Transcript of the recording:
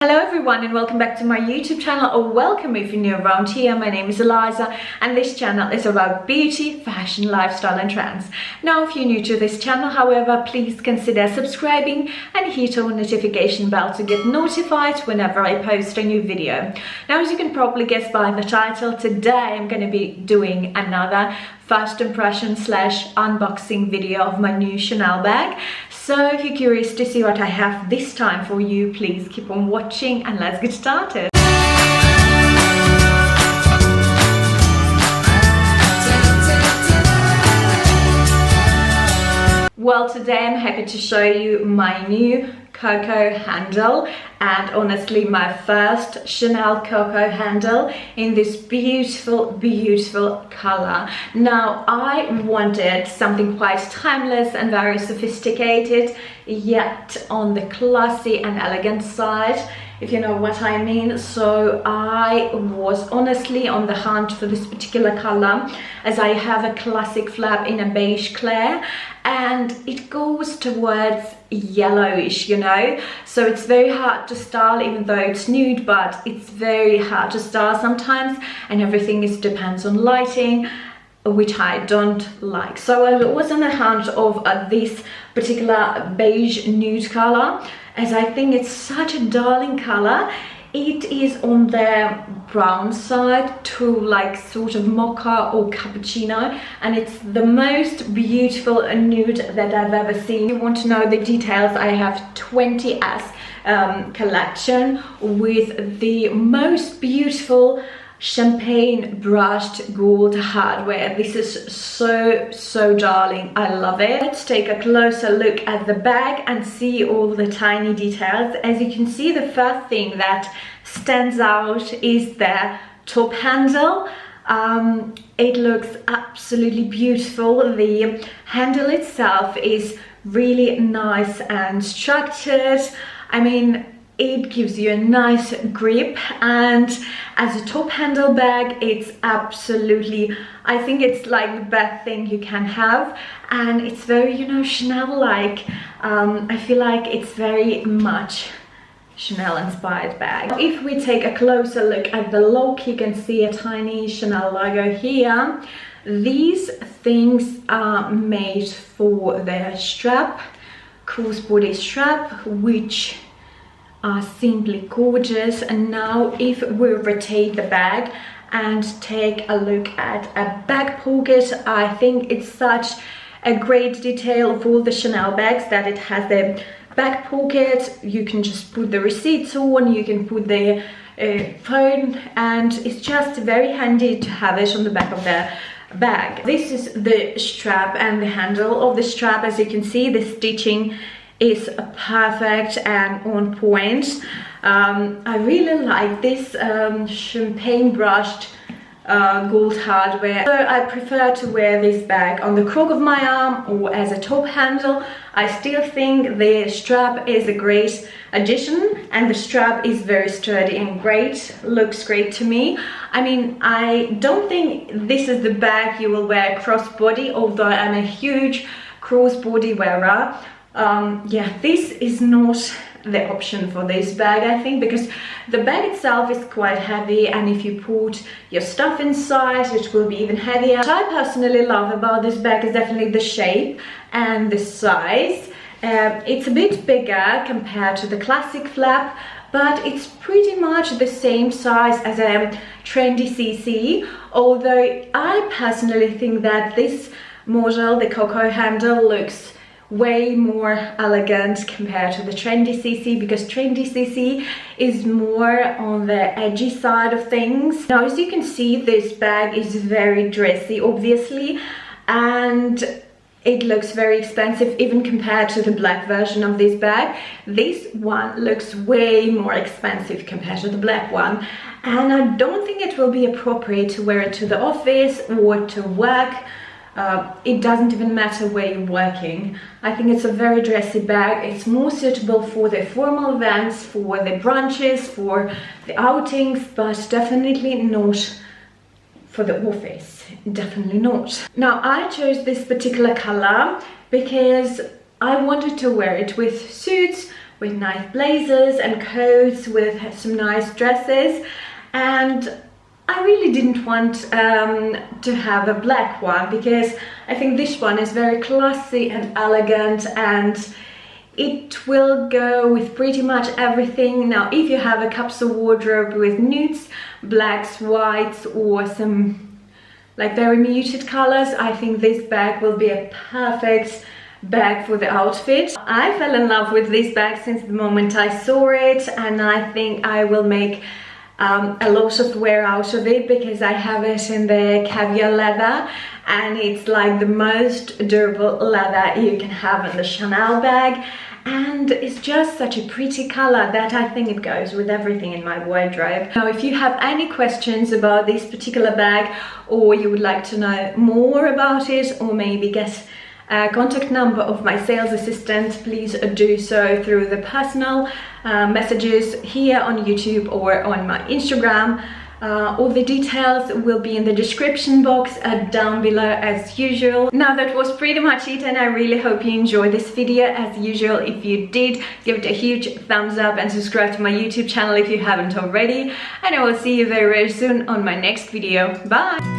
Hello everyone and welcome back to my YouTube channel, or welcome if you're new around here. My name is Eliza and this channel is about beauty, fashion, lifestyle and trends. Now if you're new to this channel, however, please consider subscribing and hit on notification bell to get notified whenever I post a new video. Now as you can probably guess by the title, today I'm going to be doing another first impression / unboxing video of my new Chanel bag. So if you're curious to see what I have this time for you, please keep on watching and let's get started. Well, today I'm happy to show you my new Coco Handle, and honestly my first Chanel Coco Handle in this beautiful color. Now I wanted something quite timeless and very sophisticated, yet on the classy and elegant side, if you know what I mean. So I was honestly on the hunt for this particular color, as I have a classic flap in a beige clear and it goes towards yellowish, you know, so it's very hard to style even though it's nude, but it's very hard to style sometimes, and everything depends on lighting, which I don't like. So I was on the hunt of this particular beige nude color, as I think it's such a darling color. It is on the brown side to like sort of mocha or cappuccino, and it's the most beautiful nude that I've ever seen. If you want to know the details, I have 20S collection with the most beautiful champagne brushed gold hardware. This is so darling. I love it. Let's take a closer look at the bag and see all the tiny details. As you can see, the first thing that stands out is the top handle. It looks absolutely beautiful. The handle itself is really nice and structured. I mean, it gives you a nice grip, and as a top handle bag, it's absolutely, I think it's like the best thing you can have, and it's very, you know, Chanel-like. I feel like it's very much Chanel inspired bag. If we take a closer look at the look, you can see a tiny Chanel logo here. These things are made for their strap, crossbody strap, which are simply gorgeous. And now if we rotate the bag and take a look at a back pocket, I think it's such a great detail of all the Chanel bags that it has the back pocket. You can just put the receipts on, you can put the phone, and it's just very handy to have it on the back of the bag. This is the strap and the handle of the strap. As you can see, the stitching is perfect and on point. I really like this champagne brushed gold hardware. So I prefer to wear this bag on the crook of my arm or as a top handle. I still think the strap is a great addition, and the strap is very sturdy and great, looks great to me. I mean, I don't think this is the bag you will wear crossbody, although I'm a huge crossbody wearer. Yeah, this is not the option for this bag, I think, because the bag itself is quite heavy, and if you put your stuff inside, it will be even heavier. What I personally love about this bag is definitely the shape and the size. It's a bit bigger compared to the classic flap, but it's pretty much the same size as a trendy CC, although I personally think that this model, the Coco Handle, looks way more elegant compared to the trendy CC, because trendy CC is more on the edgy side of things. Now as you can see, this bag is very dressy obviously, and it looks very expensive even compared to the black version of this bag. This one looks way more expensive compared to the black one, and I don't think it will be appropriate to wear it to the office or to work. It doesn't even matter where you're working. I think it's a very dressy bag. It's more suitable for the formal events, for the brunches, for the outings, but definitely not for the office. Definitely not. Now I chose this particular color because I wanted to wear it with suits, with nice blazers and coats, with some nice dresses, and I really didn't want to have a black one because I think this one is very classy and elegant, and it will go with pretty much everything. Now, if you have a capsule wardrobe with nudes, blacks, whites, or some like very muted colors, I think this bag will be a perfect bag for the outfit. I fell in love with this bag since the moment I saw it, and I think I will make a lot of wear out of it because I have it in the caviar leather, and it's like the most durable leather you can have in the Chanel bag, and it's just such a pretty color that I think it goes with everything in my wardrobe. Now, if you have any questions about this particular bag, or you would like to know more about it, or maybe get contact number of my sales assistant, please do so through the personal messages here on YouTube or on my Instagram. All the details will be in the description box down below as usual. Now, that was pretty much it, and I really hope you enjoyed this video. As usual, if you did, give it a huge thumbs up and subscribe to my YouTube channel if you haven't already, and I will see you very, very soon on my next video. Bye!